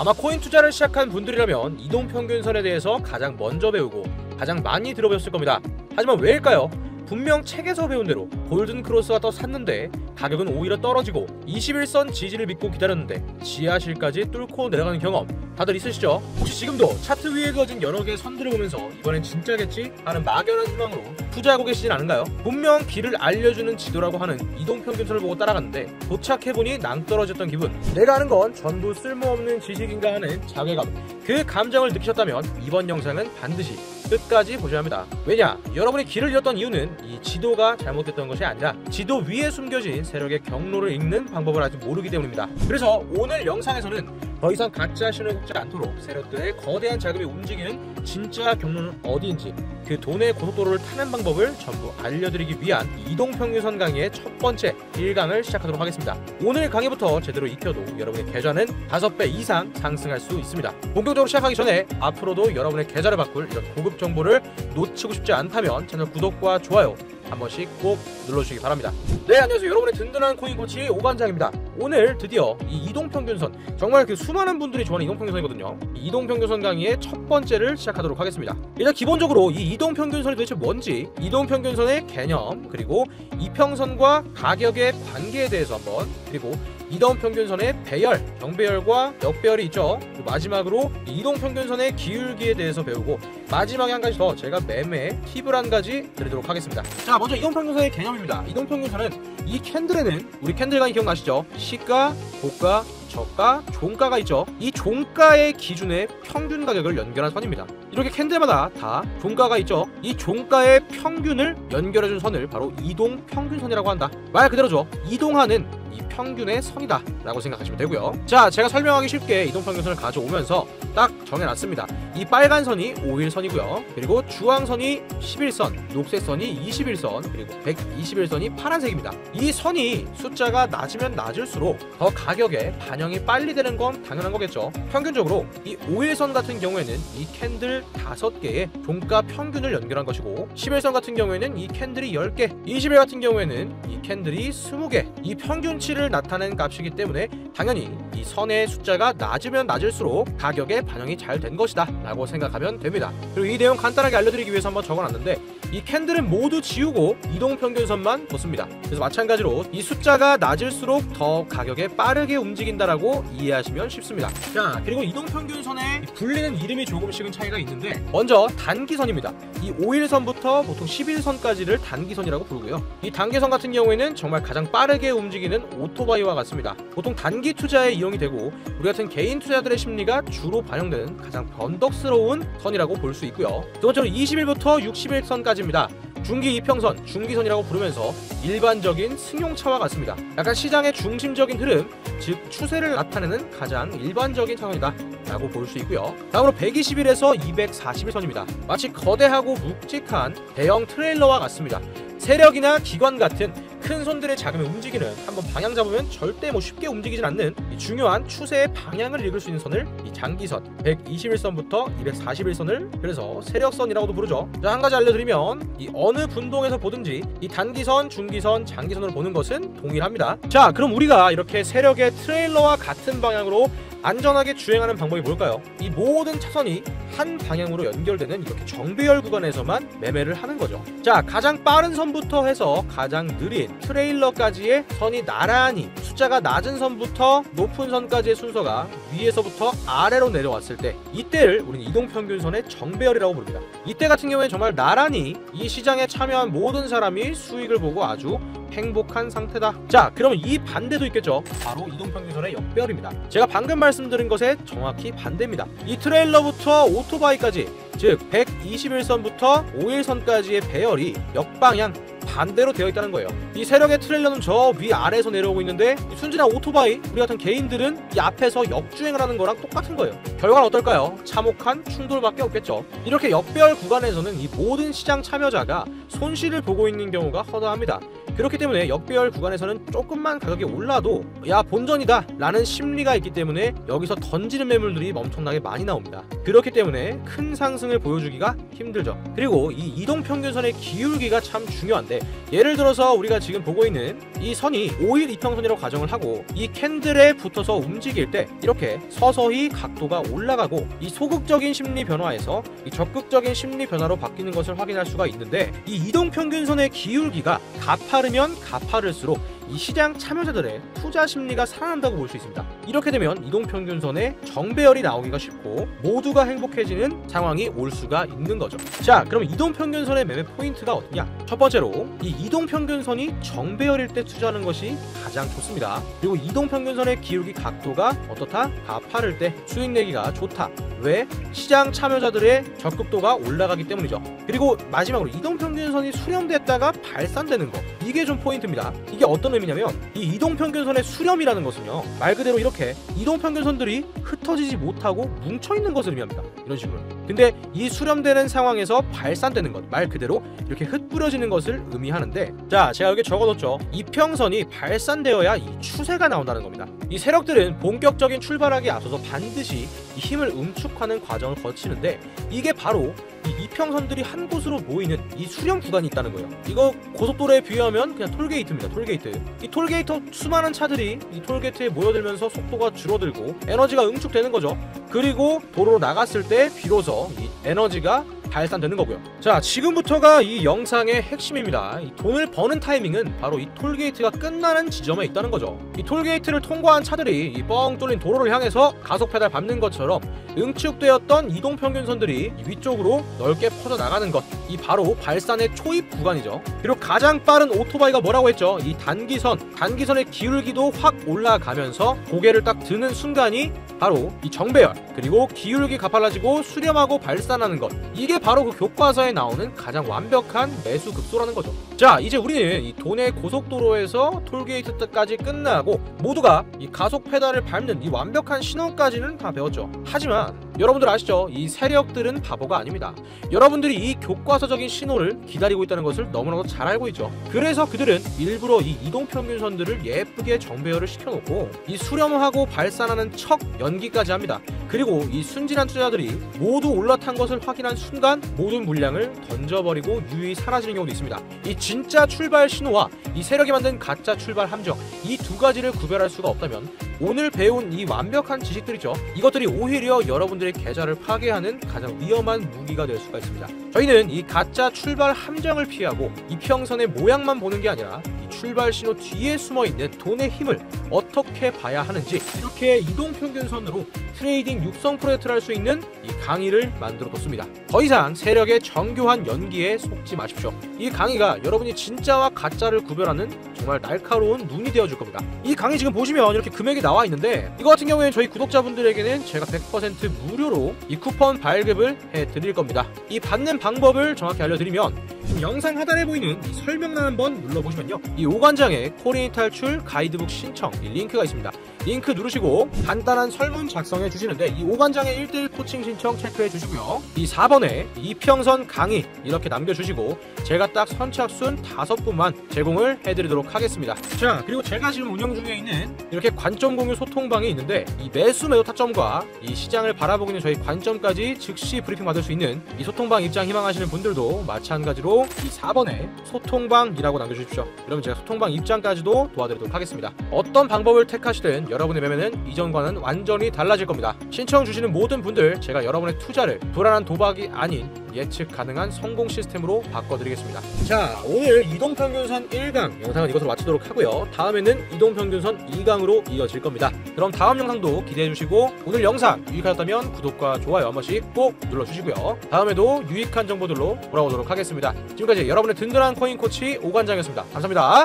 아마 코인 투자를 시작한 분들이라면 이동평균선에 대해서 가장 먼저 배우고 가장 많이 들어보셨을 겁니다. 하지만 왜일까요? 분명 책에서 배운 대로 골든 크로스가 떠 샀는데 가격은 오히려 떨어지고 21선 지지를 믿고 기다렸는데 지하실까지 뚫고 내려가는 경험 다들 있으시죠? 혹시 지금도 차트 위에 그어진 여러 개의 선들을 보면서 이번엔 진짜겠지? 하는 막연한 희망으로 투자하고 계시진 않은가요? 분명 길을 알려주는 지도라고 하는 이동평균선을 보고 따라갔는데 도착해보니 낭떠러졌던 기분, 내가 아는 건 전부 쓸모없는 지식인가 하는 자괴감, 그 감정을 느끼셨다면 이번 영상은 반드시 끝까지 보셔야 합니다. 왜냐? 여러분이 길을 잃었던 이유는 이 지도가 잘못됐던 것이 아니라 지도 위에 숨겨진 세력의 경로를 읽는 방법을 아직 모르기 때문입니다. 그래서 오늘 영상에서는 더 이상 가짜 신호에 속지 않도록 세력들의 거대한 자금이 움직이는 진짜 경로는 어디인지, 그 돈의 고속도로를 타는 방법을 전부 알려드리기 위한 이동평균선 강의의 첫 번째 1강을 시작하도록 하겠습니다. 오늘 강의부터 제대로 익혀도 여러분의 계좌는 5배 이상 상승할 수 있습니다. 본격적으로 시작하기 전에 앞으로도 여러분의 계좌를 바꿀 이런 고급 정보를 놓치고 싶지 않다면 채널 구독과 좋아요 한 번씩 꼭 눌러주시기 바랍니다. 네, 안녕하세요. 여러분의 든든한 코인 코치 오관장입니다. 오늘 드디어 이 이동평균선, 정말 그 수많은 분들이 좋아하는 이동평균선이거든요. 이 이동평균선 강의의 첫 번째를 시작하도록 하겠습니다. 일단 기본적으로 이 이동평균선이 도대체 뭔지, 이동평균선의 개념, 그리고 이평선과 가격의 관계에 대해서 한번, 그리고 이동평균선의 배열, 경배열과 역배열이 있죠. 그리고 마지막으로 이동평균선의 기울기에 대해서 배우고, 마지막에 한 가지 더 제가 매매 팁을 한 가지 드리도록 하겠습니다. 자, 먼저 이동평균선의 개념입니다. 이동평균선은 이 캔들에는, 우리 캔들 강의 기억나시죠? 시가, 고가, 저가, 종가가 있죠. 이 종가의 기준의 평균 가격을 연결한 선입니다. 이렇게 캔들마다 다 종가가 있죠. 이 종가의 평균을 연결해준 선을 바로 이동평균선이라고 한다. 말 그대로죠. 이동하는 이 평균의 선이다 라고 생각하시면 되고요. 자, 제가 설명하기 쉽게 이동평균선을 가져오면서 딱 정해놨습니다. 이 빨간 선이 5일선이고요. 그리고 주황선이 11선, 녹색선이 21선, 그리고 121선이 파란색입니다. 이 선이 숫자가 낮으면 낮을수록 더 가격에 반영이 빨리 되는 건 당연한 거겠죠. 평균적으로 이 5일선 같은 경우에는 이 캔들 5개의 종가 평균을 연결한 것이고, 11선 같은 경우에는 이 캔들이 10개, 20일 같은 경우에는 이 캔들이 20개, 이 평균치를 나타낸 값이기 때문에 당연히 이 선의 숫자가 낮으면 낮을수록 가격에 반영이 잘 된 것이다 라고 생각하면 됩니다. 그리고 이 내용 간단하게 알려드리기 위해서 한번 적어놨는데, 이 캔들은 모두 지우고 이동평균선만 뒀습니다. 그래서 마찬가지로 이 숫자가 낮을수록 더 가격에 빠르게 움직인다라고 이해하시면 쉽습니다. 자, 그리고 이동평균선의 불리는 이름이 조금씩은 차이가 있는데, 먼저 단기선입니다. 이 5일선부터 보통 11선까지를 단기선이라고 부르고요. 이 단기선 같은 경우에는 정말 가장 빠르게 움직이는 오토바이와 같습니다. 보통 단기 투자에 이용이 되고 우리 같은 개인 투자자들의 심리가 주로 반영되는 가장 변덕스러운 선이라고 볼 수 있고요. 두 번째로 20일부터 60일선까지입니다. 중기 이평선, 중기선이라고 부르면서 일반적인 승용차와 같습니다. 약간 시장의 중심적인 흐름, 즉 추세를 나타내는 가장 일반적인 차선이다 라고 볼 수 있고요. 다음으로 120일에서 241선입니다. 마치 거대하고 묵직한 대형 트레일러와 같습니다. 세력이나 기관 같은 큰 손들의 자금이 움직이는, 한번 방향 잡으면 절대 쉽게 움직이진 않는 이 중요한 추세의 방향을 읽을 수 있는 선을 이 장기선 121선부터 241선을 그래서 세력선이라고도 부르죠. 자, 한 가지 알려드리면 이 어느 분동에서 보든지 이 단기선, 중기선, 장기선으로 보는 것은 동일합니다. 자, 그럼 우리가 이렇게 세력의 트레일러와 같은 방향으로 안전하게 주행하는 방법이 뭘까요? 이 모든 차선이 한 방향으로 연결되는 이렇게 정배열 구간에서만 매매를 하는 거죠. 자, 가장 빠른 선부터 해서 가장 느린 트레일러까지의 선이 나란히 숫자가 낮은 선부터 높은 선까지의 순서가 위에서부터 아래로 내려왔을 때, 이때를 우리는 이동평균선의 정배열이라고 부릅니다. 이때 같은 경우에 정말 나란히 이 시장에 참여한 모든 사람이 수익을 보고 아주 행복한 상태다. 자, 그러면 이 반대도 있겠죠. 바로 이동평균선의 역배열입니다. 제가 방금 말씀드린 것의 정확히 반대입니다. 이 트레일러부터 오토바이까지, 즉 121선부터 5일선까지의 배열이 역방향 반대로 되어 있다는 거예요. 이 세력의 트레일러는 저 위아래에서 내려오고 있는데, 순진한 오토바이, 우리 같은 개인들은 이 앞에서 역주행을 하는 거랑 똑같은 거예요. 결과는 어떨까요? 참혹한 충돌밖에 없겠죠. 이렇게 역배열 구간에서는 이 모든 시장 참여자가 손실을 보고 있는 경우가 허다합니다. 그렇기 때문에 역배열 구간에서는 조금만 가격이 올라도 야 본전이다 라는 심리가 있기 때문에 여기서 던지는 매물들이 엄청나게 많이 나옵니다. 그렇기 때문에 큰 상승을 보여주기가 힘들죠. 그리고 이 이동평균선의 기울기가 참 중요한데, 예를 들어서 우리가 지금 보고 있는 이 선이 5일 이평선이라고 가정을 하고 이 캔들에 붙어서 움직일 때 이렇게 서서히 각도가 올라가고 이 소극적인 심리 변화에서 이 적극적인 심리 변화로 바뀌는 것을 확인할 수가 있는데, 이 이동평균선의 기울기가 가파르면 가파를수록 이 시장 참여자들의 투자 심리가 살아난다고 볼 수 있습니다. 이렇게 되면 이동평균선에 정배열이 나오기가 쉽고 모두가 행복해지는 상황이 올 수가 있는 거죠. 자, 그럼 이동평균선의 매매 포인트가 어디냐? 첫 번째로 이 이동평균선이 정배열일 때 투자하는 것이 가장 좋습니다. 그리고 이동평균선의 기울기 각도가 어떻다? 가파를 때 수익 내기가 좋다. 왜? 시장 참여자들의 적극도가 올라가기 때문이죠. 그리고 마지막으로 이동평균선이 수렴됐다가 발산되는 거, 이게 좀 포인트입니다. 이게 어떤 의미냐면, 이 이동평균선의 수렴이라는 것은요, 말 그대로 이렇게 이동평균선들이 흩어지지 못하고 뭉쳐있는 것을 의미합니다. 이런 식으로. 근데 이 수렴되는 상황에서 발산되는 것, 말 그대로 이렇게 흩뿌려지는 것을 의미하는데, 자, 제가 여기 적어뒀죠. 이평선이 발산되어야 이 추세가 나온다는 겁니다. 이 세력들은 본격적인 출발하기 앞서서 반드시 이 힘을 응축하는 과정을 거치는데, 이게 바로 이 이평선들이 한 곳으로 모이는 이 수렴 구간이 있다는 거예요. 이거 고속도로에 비유하면 그냥 톨게이트입니다. 톨게이트. 이 톨게이트 수많은 차들이 이 톨게이트에 모여들면서 속도가 줄어들고 에너지가 응축되는 거죠. 그리고 도로로 나갔을 때 비로소 이 에너지가 발산되는 거고요. 자, 지금부터가 이 영상의 핵심입니다. 이 돈을 버는 타이밍은 바로 이 톨게이트가 끝나는 지점에 있다는 거죠. 이 톨게이트를 통과한 차들이 이 뻥 뚫린 도로를 향해서 가속 페달 밟는 것처럼 응축되었던 이동평균선들이 위쪽으로 넓게 퍼져나가는 것, 이 바로 발산의 초입 구간이죠. 그리고 가장 빠른 오토바이가 뭐라고 했죠? 이 단기선의 기울기도 확 올라가면서 고개를 딱 드는 순간이 바로 이 정배열, 그리고 기울기 가팔라지고 수렴하고 발산하는 것, 이게 바로 그 교과서에 나오는 가장 완벽한 매수 급소라는 거죠. 자, 이제 우리는 이 도내 고속도로에서 톨게이트 때까지 끝나고 모두가 이 가속 페달을 밟는 이 완벽한 신호까지는 다 배웠죠. 하지만 여러분들 아시죠? 이 세력들은 바보가 아닙니다. 여러분들이 이 교과서적인 신호를 기다리고 있다는 것을 너무나도 잘 알고 있죠. 그래서 그들은 일부러 이 이동평균선들을 예쁘게 정배열을 시켜놓고 이 수렴하고 발산하는 척 연기까지 합니다. 그리고 이 순진한 투자자들이 모두 올라탄 것을 확인한 순간 모든 물량을 던져버리고 유유히 사라지는 경우도 있습니다. 이 진짜 출발 신호와 이 세력이 만든 가짜 출발 함정, 이 두 가지를 구별할 수가 없다면 오늘 배운 이 완벽한 지식들이죠, 이것들이 오히려 여러분들의 계좌를 파괴하는 가장 위험한 무기가 될 수가 있습니다. 저희는 이 가짜 출발 함정을 피하고 이평선의 모양만 보는 게 아니라 이 출발 신호 뒤에 숨어있는 돈의 힘을 어떻게 봐야 하는지, 이렇게 이동평균선으로 트레이딩 육성 프로젝트를 할 수 있는 이 강의를 만들어 뒀습니다. 더 이상 세력의 정교한 연기에 속지 마십시오. 이 강의가 여러분이 진짜와 가짜를 구별하는 정말 날카로운 눈이 되어줄 겁니다. 이 강의 지금 보시면 이렇게 금액이 나와 있는데, 이거 같은 경우에는 저희 구독자분들에게는 제가 100% 무료로 이 쿠폰 발급을 해드릴 겁니다. 이 받는 방법을 정확히 알려드리면, 지금 영상 하단에 보이는 이 설명란 한번 눌러보시면요, 이 오관장에 코리인 탈출 가이드북 신청 이 링크가 있습니다. 링크 누르시고 간단한 설문 작성해 주시는데, 이 오관장의 1:1 코칭 신청 체크해 주시고요, 이 4번에 이평선 강의 이렇게 남겨주시고 제가 딱 선착순 5분만 제공을 해드리도록 하겠습니다. 자, 그리고 제가 지금 운영 중에 있는 이렇게 관점 공유 소통방이 있는데, 이 매수 매도 타점과 이 시장을 바라보고 있는 저희 관점까지 즉시 브리핑 받을 수 있는 이 소통방 입장 희망하시는 분들도 마찬가지로 이 4번에 소통방이라고 남겨주십시오. 그러면 제가 소통방 입장까지도 도와드리도록 하겠습니다. 어떤 방법을 택하시든 여러분의 매매는 이전과는 완전히 달라질 겁니다. 신청 주시는 모든 분들, 제가 여러분의 투자를 불안한 도박이 아닌 예측 가능한 성공 시스템으로 바꿔드리겠습니다. 자, 오늘 이동평균선 1강 영상은 이것으로 마치도록 하고요, 다음에는 이동평균선 2강으로 이어질 겁니다. 그럼 다음 영상도 기대해주시고, 오늘 영상 유익하셨다면 구독과 좋아요 한 번씩 꼭 눌러주시고요, 다음에도 유익한 정보들로 돌아오도록 하겠습니다. 지금까지 여러분의 든든한 코인 코치 오관장이었습니다. 감사합니다.